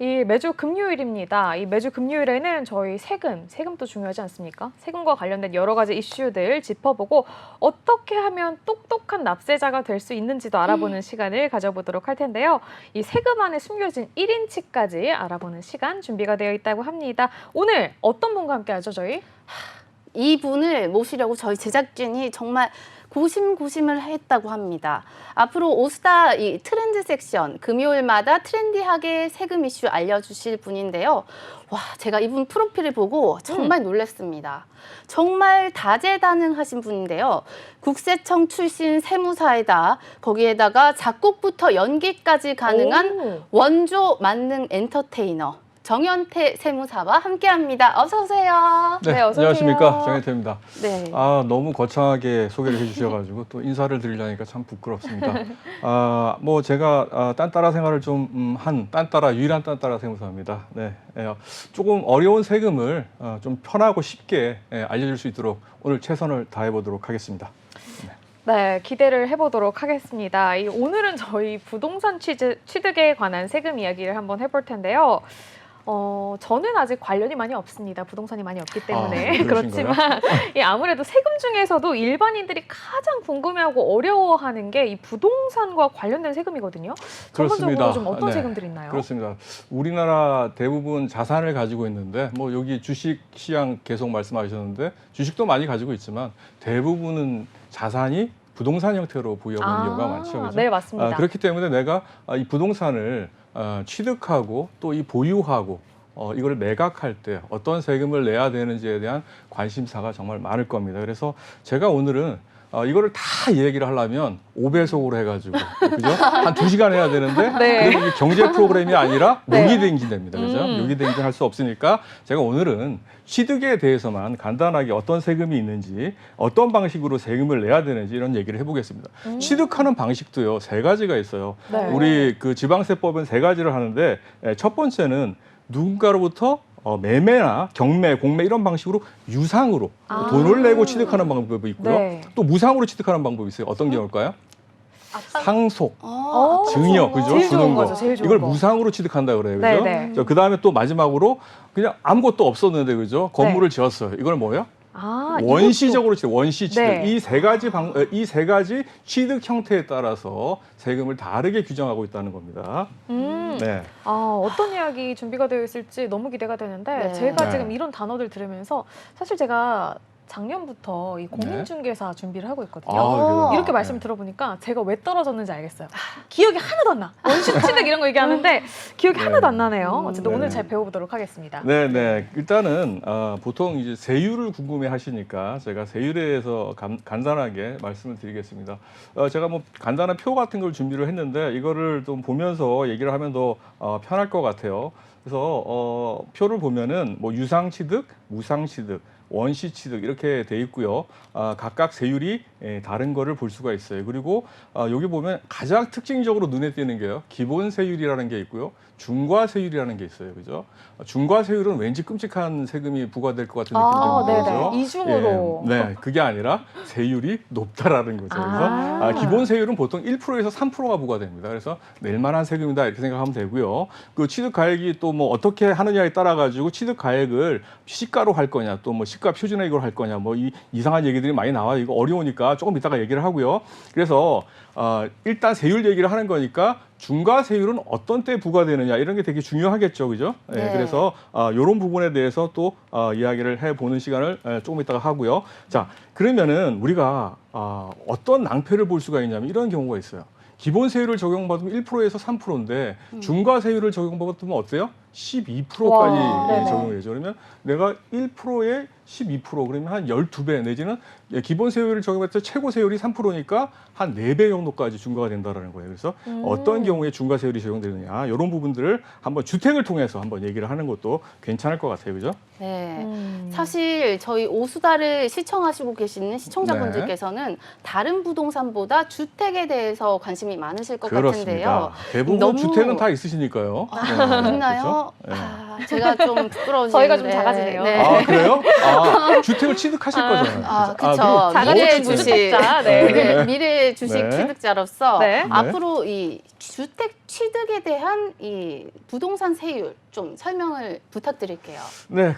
이 매주 금요일입니다. 이 매주 금요일에는 저희 세금도 중요하지 않습니까? 세금과 관련된 여러 가지 이슈들 짚어보고 어떻게 하면 똑똑한 납세자가 될 수 있는지도 알아보는 시간을 가져보도록 할 텐데요. 이 세금 안에 숨겨진 1인치까지 알아보는 시간 준비가 되어 있다고 합니다. 오늘 어떤 분과 함께 하죠, 저희? 이분을 모시려고 저희 제작진이 정말 고심을 했다고 합니다. 앞으로 오수다 이 트렌드 섹션 금요일마다 트렌디하게 세금 이슈 알려주실 분인데요. 와, 제가 이분 프로필을 보고 정말 놀랐습니다. 정말 다재다능하신 분인데요. 국세청 출신 세무사에다 거기에다가 작곡부터 연기까지 가능한 원조 만능 엔터테이너 정현태 세무사와 함께합니다. 어서 오세요. 네, 어서 안녕하십니까. 오세요. 정현태입니다. 네. 너무 거창하게 소개를 해주셔가지고 또 인사를 드리려니까 참 부끄럽습니다. 뭐 제가 딴따라 생활을 좀 한 유일한 딴따라 세무사입니다. 네, 조금 어려운 세금을 좀 편하고 쉽게 알려줄 수 있도록 오늘 최선을 다해보도록 하겠습니다. 네, 기대를 해보도록 하겠습니다. 오늘은 저희 부동산 취득에 관한 세금 이야기를 한번 해볼 텐데요. 저는 아직 관련이 많이 없습니다. 부동산이 많이 없기 때문에. 그렇지만 아무래도 세금 중에서도 일반인들이 가장 궁금해하고 어려워하는 게 이 부동산과 관련된 세금이거든요. 전반적으로 좀 어떤 세금들이 있나요? 그렇습니다. 우리나라 대부분 자산을 가지고 있는데 뭐 여기 주식 시장 계속 말씀하셨는데 주식도 많이 가지고 있지만 대부분은 자산이 부동산 형태로 부여하는 경우가 많죠. 그렇죠? 네, 맞습니다. 그렇기 때문에 내가 이 부동산을 취득하고 또 이 보유하고 이걸 매각할 때 어떤 세금을 내야 되는지에 대한 관심사가 정말 많을 겁니다. 그래서 제가 오늘은 이거를 다 얘기를 하려면 5배속으로 해가지고 그죠? 한 2시간 해야 되는데 네. 그래도 이게 경제 프로그램이 아니라 네. 요기댕기됩니다. 그죠? 요기댕기 할 수 없으니까 제가 오늘은 취득에 대해서만 간단하게 어떤 세금이 있는지 어떤 방식으로 세금을 내야 되는지 이런 얘기를 해보겠습니다. 취득하는 방식도요 3가지가 있어요. 네. 우리 그 지방세법은 3가지를 하는데 첫 번째는 누군가로부터 매매나 경매, 공매 이런 방식으로 유상으로 돈을 내고 취득하는 방법이 있고요. 네. 또 무상으로 취득하는 방법이 있어요. 어떤 경우일까요? 상속, 증여, 그죠? 제일 좋은 주는 거. 거죠, 제일 좋은 이걸 거. 무상으로 취득한다 그래요, 그죠? 네. 그 다음에 또 마지막으로 그냥 아무것도 없었는데, 그죠? 건물을 지었어요. 이걸 뭐예요? 원시적으로 취득, 원시 취득. 네. 이 세 가지 취득 형태에 따라서 세금을 다르게 규정하고 있다는 겁니다. 네. 어떤 이야기 준비가 되어 있을지 너무 기대가 되는데 네. 제가 네. 지금 이런 단어들 들으면서 사실 제가 작년부터 이 공인중개사 준비를 하고 있거든요. 그래요? 이렇게 말씀을 들어보니까 제가 왜 떨어졌는지 알겠어요. 기억이 하나도 안 나. 원시취득 이런 거 얘기하는데 기억이 하나도 안 나네요. 어쨌든 오늘 잘 배워보도록 하겠습니다. 네. 일단은 보통 이제 세율을 궁금해 하시니까 제가 세율에 대해서 간단하게 말씀을 드리겠습니다. 제가 뭐 간단한 표 같은 걸 준비를 했는데 이거를 좀 보면서 얘기를 하면 더 편할 것 같아요. 그래서 표를 보면은 뭐 유상취득, 무상취득, 원시취득 이렇게 돼 있고요. 각각 세율이 다른 거를 볼 수가 있어요. 그리고 여기 보면 가장 특징적으로 눈에 띄는 게요. 기본세율이라는 게 있고요. 중과세율이라는 게 있어요. 그죠? 중과세율은 왠지 끔찍한 세금이 부과될 것 같은 느낌이 네네. 들죠. 이중으로. 네, 그게 아니라 세율이 높다라는 거죠. 그래서 기본세율은 보통 1%에서 3%가 부과됩니다. 그래서 낼 만한 세금이다 이렇게 생각하면 되고요. 그 취득가액이 또 뭐 어떻게 하느냐에 따라 가지고 취득가액을 시가로 할 거냐, 또 뭐 시가 표준액으로 할 거냐, 뭐 이 이상한 얘기들이 많이 나와요. 이거 어려우니까 조금 이따가 얘기를 하고요. 그래서 일단 세율 얘기를 하는 거니까 중과세율은 어떤 때 부과되느냐 이런 게 되게 중요하겠죠, 그죠? 네. 그래서 이런 부분에 대해서 또 이야기를 해보는 시간을 조금 이따가 하고요. 자, 그러면은 우리가 어떤 낭패를 볼 수가 있냐면 이런 경우가 있어요. 기본세율을 적용받으면 1%에서 3%인데 중과세율을 적용받으면 어때요? 12%까지 적용이 되죠. 그러면 내가 1%에 12% 그러면 한 12배 내지는 기본세율을 적용할 때 최고세율이 3%니까 한 4배 정도까지 중과가 된다는 거예요. 그래서 어떤 경우에 중과세율이 적용되느냐 이런 부분들을 한번 주택을 통해서 한번 얘기를 하는 것도 괜찮을 것 같아요. 그죠? 네. 사실 저희 오수다를 시청하시고 계시는 시청자분들께서는 다른 부동산보다 주택에 대해서 관심이 많으실 것 그렇습니다. 같은데요. 대부분 주택은 다 있으시니까요. 있나요? 그렇죠? 제가 좀 부끄러운데. 저희가 좀 작아지네요. 네. 아, 그래요? 아, 주택을 취득하실 거잖아요. 아, 그죠? 그쵸. 그리고 작아지는 미래 주택- 주식. 주택자. 네. 네. 미래 주식 네. 취득자로서 네. 앞으로 이 주택 취득에 대한 이 부동산 세율 좀 설명을 부탁드릴게요. 네,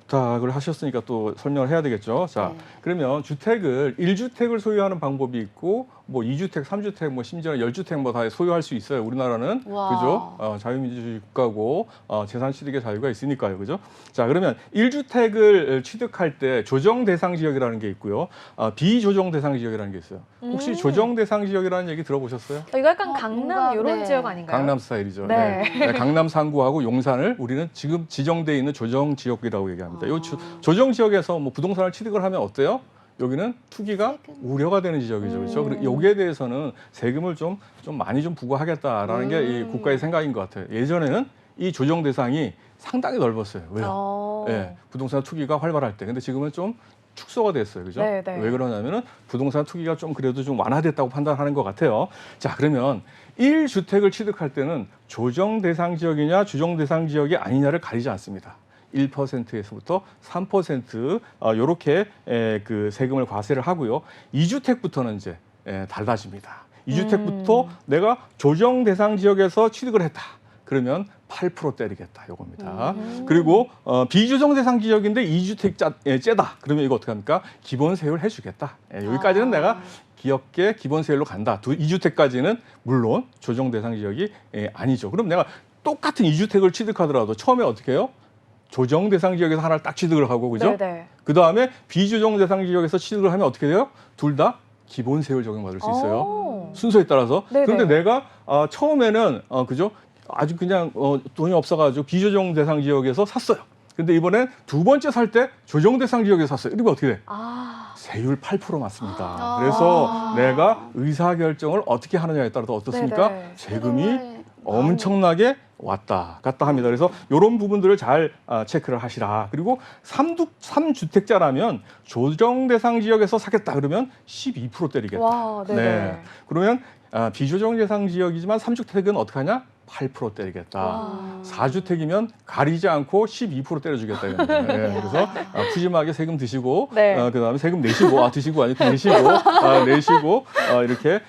부탁을 하셨으니까 또 설명을 해야 되겠죠. 자, 네. 그러면 주택을 1주택을 소유하는 방법이 있고 뭐 2주택, 3주택, 뭐 심지어는 10주택 뭐 다 소유할 수 있어요. 우리나라는. 와. 그죠? 자유민주주의 국가고 재산 취득의 자유가 있으니까요. 그죠? 자, 그러면 1주택을 취득할 때 조정 대상 지역이라는 게 있고요. 비조정 대상 지역이라는 게 있어요. 혹시 조정 대상 지역이라는 얘기 들어보셨어요? 이거 약간 뭔가, 강남 이런 네. 지역 아닌가요? 강남 스타일이죠. 네. 네, 강남 상구하고 용산을 우리는 지금 지정돼 있는 조정 지역이라고 얘기합니다. 이 조정 지역에서 뭐 부동산을 취득을 하면 어때요? 여기는 투기가 우려가 되는 지역이죠, 그렇죠? 그리고 여기에 대해서는 세금을 좀 많이 좀 부과하겠다라는 게 이 국가의 생각인 것 같아요. 예전에는 이 조정 대상이 상당히 넓었어요. 왜요? 예, 부동산 투기가 활발할 때. 근데 지금은 좀 축소가 됐어요. 그죠? 네, 네. 왜 그러냐면은 부동산 투기가 좀 그래도 좀 완화됐다고 판단하는 것 같아요. 자, 그러면 1주택을 취득할 때는 조정 대상 지역이냐 주정 대상 지역이 아니냐를 가리지 않습니다. 1%에서부터 3% 요렇게 그 세금을 과세를 하고요. 2주택부터는 이제 달라집니다. 2주택부터 내가 조정 대상 지역에서 취득을 했다. 그러면 8% 때리겠다 요겁니다. 그리고 비조정 대상 지역인데 2주택째다. 그러면 이거 어떻게 합니까? 기본세율 해주겠다. 여기까지는 내가 귀엽게 기본세율로 간다. 2주택까지는 물론 조정 대상 지역이 아니죠. 그럼 내가 똑같은 2주택을 취득하더라도 처음에 어떻게 해요? 조정 대상 지역에서 하나를 딱 취득을 하고, 그죠? 네네. 그 다음에 비조정 대상 지역에서 취득을 하면 어떻게 돼요? 둘 다 기본세율 적용받을 수 있어요. 오. 순서에 따라서. 네네. 그런데 내가 처음에는 그죠? 아주 그냥 돈이 없어가지고 비조정 대상 지역에서 샀어요. 근데 이번엔 두 번째 살 때 조정 대상 지역에서 샀어요. 이러면 어떻게 돼? 세율 8% 맞습니다. 그래서 내가 의사결정을 어떻게 하느냐에 따라서 어떻습니까? 네네. 세금이 엄청나게 왔다 갔다 합니다. 그래서 이런 부분들을 잘 체크를 하시라. 그리고 3주택자라면 조정 대상 지역에서 사겠다 그러면 12% 때리겠다. 와, 네네. 네. 그러면 비조정 대상 지역이지만 3주택은 어떻게 하냐? 8% 때리겠다. 4주택이면 가리지 않고 12% 때려주겠다. 이런 거예요. 네, 그래서 푸짐하게 세금 드시고 네. 그다음에 세금 내시고 드시고 아니고 내시고 내시고 이렇게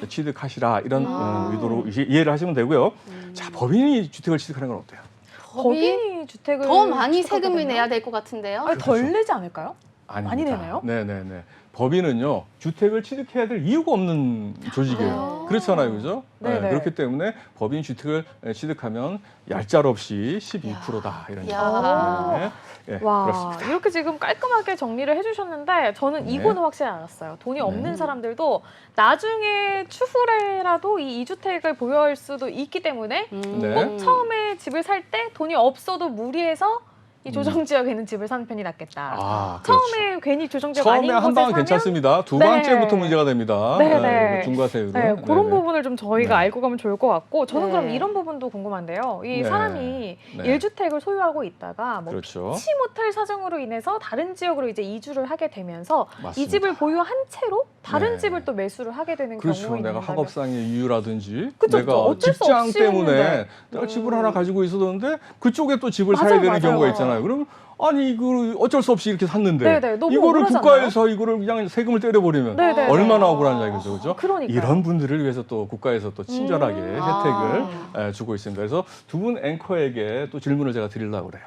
취득하시라 이런 의도로 이해를 하시면 되고요. 자, 법인이 주택을 취득하는 건 어때요? 법인이 주택을 더 많이 취득하게 세금을 되나요? 내야 될 것 같은데요. 아니, 덜 내지 않을까요? 아닙니다. 많이 내나요? 네네네. 법인은요 주택을 취득해야 될 이유가 없는 조직이에요. 그렇잖아요, 그죠? 네네. 그렇기 때문에 법인 주택을 취득하면 얄짤없이 12%다 이런 야. 얘기입니다. 네, 와, 그렇습니다. 이렇게 지금 깔끔하게 정리를 해주셨는데 저는 네. 이거는 확실히 알았어요. 돈이 없는 사람들도 나중에 추후에라도 이 2주택을 보유할 수도 있기 때문에 네. 꼭 처음에 집을 살 때 돈이 없어도 무리해서 이 조정 지역에 있는 집을 사는 편이 낫겠다. 그렇죠. 처음에 괜히 조정 지역 처음에 아닌 한 곳에 방은 사면 괜찮습니다. 두 네. 번째부터 문제가 됩니다. 네네. 중과세율은. 네, 그런 네네. 부분을 좀 저희가 네. 알고 가면 좋을 것 같고 저는 네. 그럼 이런 부분도 궁금한데요. 이 네. 사람이 네. 1주택을 소유하고 있다가 뭐 그렇죠. 피치 못할 사정으로 인해서 다른 지역으로 이제 이주를 하게 되면서 이 맞습니다. 집을 보유한 채로 다른 네. 집을 또 매수를 하게 되는 그렇죠. 경우가 내가 있는다면 학업상의 이유라든지 그쵸, 내가 어쩔 수 직장 없이 때문에 했는데. 내가 집을 하나 가지고 있었는데 그쪽에 또 집을 맞아요, 사야 되는 맞아요. 경우가 있잖아요. 그럼 아니 이걸 어쩔 수 없이 이렇게 샀는데 네네, 너무 이거를 억울하지 국가에서 이거를 그냥 세금을 때려버리면 네네. 얼마나 억울한지 알겠죠, 그렇죠? 그러니까요. 이런 분들을 위해서 또 국가에서 또 친절하게 혜택을 아. 주고 있습니다. 그래서 두 분 앵커에게 또 질문을 제가 드리려고 그래요.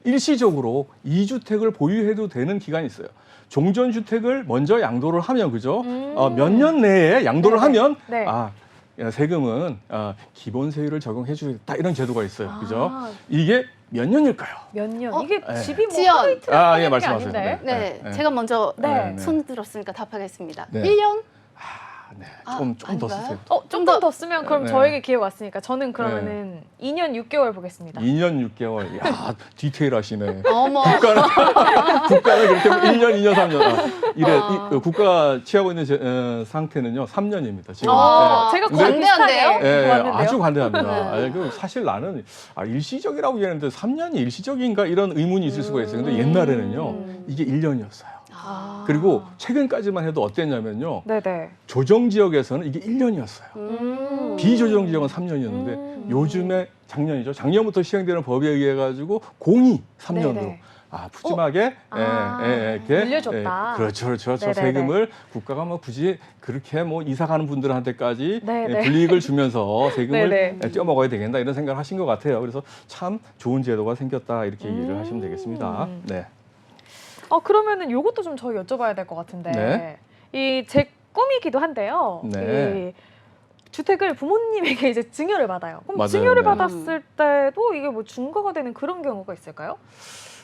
일시적으로 2주택을 보유해도 되는 기간이 있어요. 종전주택을 먼저 양도를 하면 그죠? 몇 년 내에 양도를 네네. 하면 네. 세금은 기본세율을 적용해 주겠다 이런 제도가 있어요. 그죠? 아, 이게 몇 년일까요? 몇 년? 어? 이게 네. 집이 뭐 지연. 하루 이틀 하는 게 말씀하세요. 아닌데. 네, 네. 제가 먼저 네. 손 들었으니까 답하겠습니다. 네. 1년? 네, 아, 조금 더 아닌가요? 쓰세요. 조금 더 쓰면 그럼 네. 저에게 기회가 왔으니까 저는 그러면은 2년 6개월 보겠습니다. 2년 6개월. 야, 디테일하시네. 어머. 국가는 그렇게 1년, 2년, 3년. 이래 국가가 취하고 있는 상태는요 3년입니다. 지금. 제가 근데- 관대한데요? 왔는데요. 아주 관대합니다. 네. 사실 나는 일시적이라고 얘기했는데 3년이 일시적인가 이런 의문이 있을 수가 있어요. 근데 옛날에는요 이게 1년이었어요. 그리고 최근까지만 해도 어땠냐면요. 네네. 조정 지역에서는 이게 1년이었어요. 비조정 지역은 3년이었는데 요즘에 작년이죠. 작년부터 시행되는 법에 의해 가지고 공이 3년으로 네네. 푸짐하게 이렇게 늘려줬다. 그렇죠. 네네네. 세금을 국가가 뭐 굳이 그렇게 뭐 이사 가는 분들한테까지 네네. 불이익을 주면서 세금을 네네. 떼어먹어야 되겠다 이런 생각을 하신 것 같아요. 그래서 참 좋은 제도가 생겼다 이렇게 이해를 하시면 되겠습니다. 네. 그러면은 요것도 좀 저희 여쭤봐야 될 것 같은데 네. 이 제 꿈이기도 한데요. 네. 이 주택을 부모님에게 이제 증여를 받아요. 그럼 맞아요. 증여를 네. 받았을 때도 이게 뭐 중과가 되는 그런 경우가 있을까요?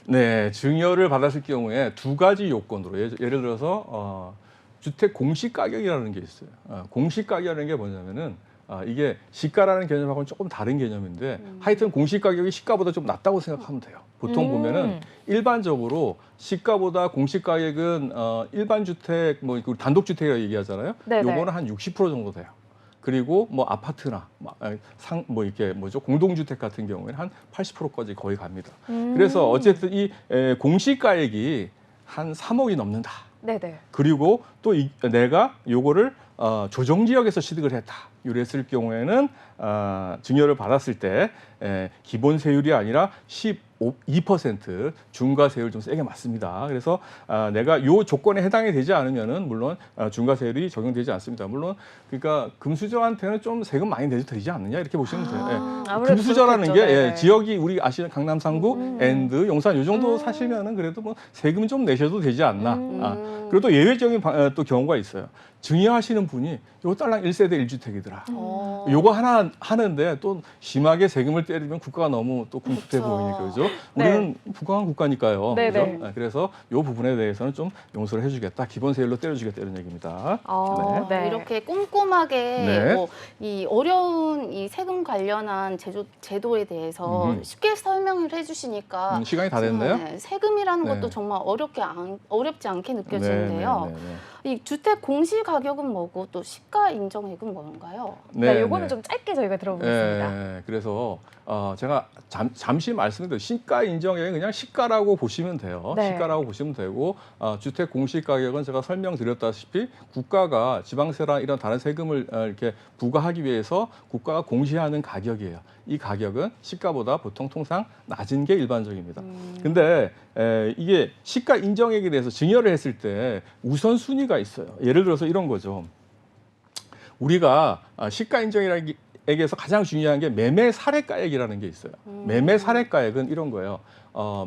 네, 증여를 받았을 경우에 두 가지 요건으로 예를 들어서 주택 공시 가격이라는 게 있어요. 공시 가격이라는 게 뭐냐면은 이게 시가라는 개념하고는 조금 다른 개념인데 하여튼 공시 가격이 시가보다 좀 낮다고 생각하면 돼요. 보통 보면은 일반적으로 시가보다 공시 가격은 일반 주택 뭐 단독 주택이라고 얘기하잖아요. 네네. 요거는 한 60% 정도 돼요. 그리고 뭐 아파트나 이렇게 뭐죠 공동주택 같은 경우에는 한 80%까지 거의 갑니다. 그래서 어쨌든 이 공시가액이 한 3억이 넘는다. 네네. 그리고 또 내가 요거를 조정 지역에서 취득을 했다. 이랬을 경우에는 증여를 받았을 때 기본 세율이 아니라 2% 중과세율 좀 세게 맞습니다. 그래서 내가 요 조건에 해당이 되지 않으면은 물론 중과세율이 적용되지 않습니다. 물론 그러니까 금수저한테는 좀 세금 많이 내도 되지 않느냐 이렇게 보시면 돼요. 아무래도 금수저라는 그렇겠죠. 게 네네. 지역이 우리 아시는 강남 상구, 엔드, 용산 요 정도 사시면은 그래도 뭐 세금 좀 내셔도 되지 않나. 그리고 또 예외적인 또 경우가 있어요. 증여하시는 분이 요 딸랑 1세대 1주택이더라. 요거 하나 하는데 또 심하게 세금을 때리면 국가가 너무 또 궁핍해 보이니까 그죠? 우리는 부강한 국가니까요. 네네. 그죠? 그래서 요 부분에 대해서는 좀 용서를 해주겠다. 기본 세율로 때려주겠다 이런 얘기입니다. 네. 이렇게 꼼꼼하게 네. 뭐 이 어려운 이 세금 관련한 제도에 대해서 쉽게 설명을 해주시니까 시간이 다 됐나요? 네, 세금이라는 네. 것도 정말 어렵지 않게 느껴지는데요. 네. 이 주택 공시 가격은 뭐고 또 시가 인정액은 뭔가요? 네, 요거는 좀 짧게 저희가 들어보겠습니다. 네, 그래서 제가 잠시 말씀드린 시가 인정액은 그냥 시가라고 보시면 돼요. 네. 시가라고 보시면 되고 주택 공시 가격은 제가 설명드렸다시피 국가가 지방세나 이런 다른 세금을 이렇게 부과하기 위해서 국가가 공시하는 가격이에요. 이 가격은 시가보다 보통 통상 낮은 게 일반적입니다. 근데 이게 시가 인정액에 대해서 증여를 했을 때 우선순위가 있어요. 예를 들어서 이런 거죠. 우리가 시가 인정액에서 가장 중요한 게 매매 사례가액이라는 게 있어요. 매매 사례가액은 이런 거예요.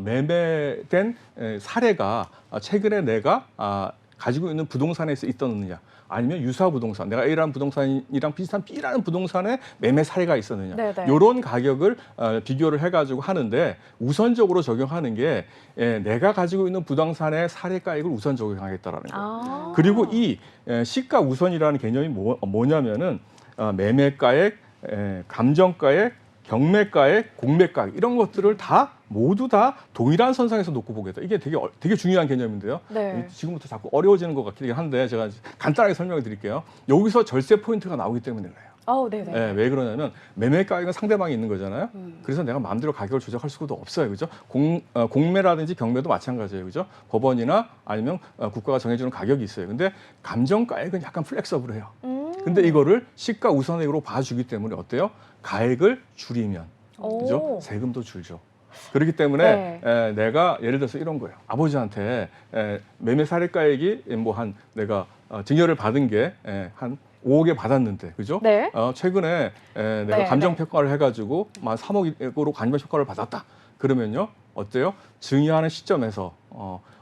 매매된 사례가 최근에 내가 가지고 있는 부동산에서 있었느냐, 아니면 유사 부동산, 내가 A라는 부동산이랑 비슷한 B라는 부동산의 매매 사례가 있었느냐, 네네. 이런 가격을 비교를 해가지고 하는데 우선적으로 적용하는 게 내가 가지고 있는 부동산의 사례가액을 우선 적용하겠다라는 거예요. 그리고 이 시가 우선이라는 개념이 뭐냐면은 매매가액, 감정가액, 경매가액, 공매가액 이런 것들을 모두 다 동일한 선상에서 놓고 보겠다. 이게 되게 중요한 개념인데요. 네. 지금부터 자꾸 어려워지는 것 같긴 한데 제가 간단하게 설명을 드릴게요. 여기서 절세 포인트가 나오기 때문에 그래요. 네네. 네, 왜 그러냐면 매매가액은 상대방이 있는 거잖아요. 그래서 내가 마음대로 가격을 조작할 수가 없어요, 그죠? 공매라든지 경매도 마찬가지예요, 그죠? 법원이나 아니면 국가가 정해주는 가격이 있어요. 근데 감정가액은 약간 플렉서블해요. 근데 이거를 시가 우선액으로 봐주기 때문에 어때요? 가액을 줄이면 그죠? 세금도 줄죠. 그렇기 때문에 내가 예를 들어서 이런 거예요. 아버지한테 매매 사례가액이 내가 증여를 받은 게 한 5억에 받았는데, 그죠? 네. 최근에 내가 감정 평가를 해가지고 3억으로 감정 평가를 받았다. 그러면요, 어때요? 증여하는 시점에서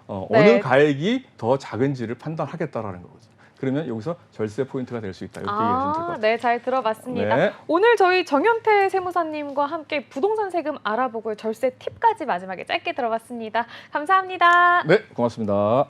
어느 가액이 더 작은지를 판단하겠다라는 거거든요. 그러면 여기서 절세 포인트가 될 수 있다. 이렇게 얘기하시면 될 것 같아요. 네, 잘 들어봤습니다. 네. 오늘 저희 정현태 세무사님과 함께 부동산 세금 알아보고 절세 팁까지 마지막에 짧게 들어봤습니다. 감사합니다. 네, 고맙습니다.